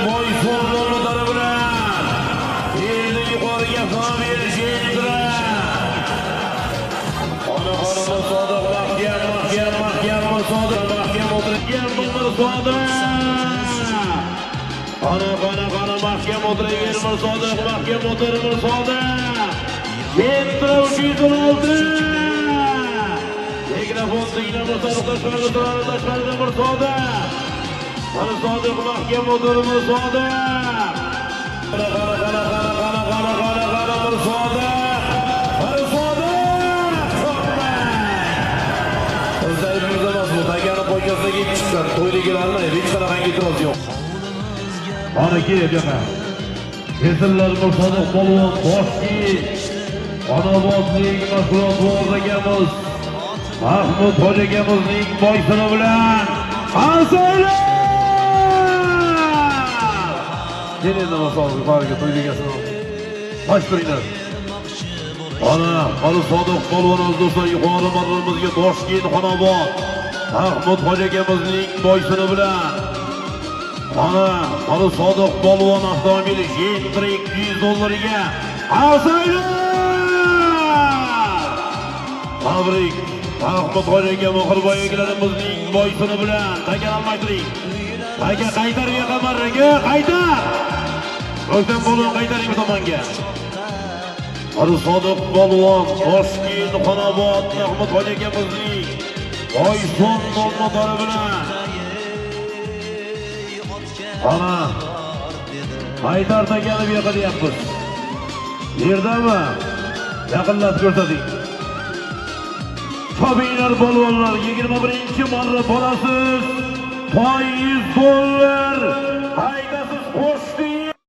Boysunlu tarafidan yerni yuqoriga ham berishingdir. Onaxonimiz Sodiq mahkam o'tirgan bo'ldi Sodiq. Ona mahkam o'tiraver Sodiq, mahkam o'tirar Sodiq. Kettiruvchi oldi. Mikrofon tinglab tashqarida bir Sodiq. Mana Sodiq mahkam o'tirar Sodiq. Qara bir Sodiq. Poygasdagi chiqqan to'yligilarni hech qanaqa e'tiroz yo'q. Mana kelib yoqa. Kesillar Sodiq polvon Toshkent. Onobodlik mashg'ulot bozagamiz Mahmud hojagamizning boysini bilan ansaylar. Kelinglar masofaga yuqoriga to'yligasini. Boshlaylar. Ana Sodiq polvonimiz do'stlar yuqori marramizga Toshkent Xonobod Mahmud hojagamizning boysini bilan ana Sodiq polvon avtomobili Gentra $200 arzaylar. Tabrik Mahmud hojaga Muxirboyevlarimizning boysini bilan takanalmaytiring. Aka qaytar yoqa marraga qaytar. O'zdan polvon qaytaring bu tomonga. Sodiq polvon Toshkent Xonobod Mahmud hojagamizning Boysun nomlari bilan ana qaytarda kelib yiqilyapmiz. Yerdami? Yaqinlashib ko'rsating. Tobinglar polvonlar 21-marra borasiz. $100 haydasiz qo'shdi.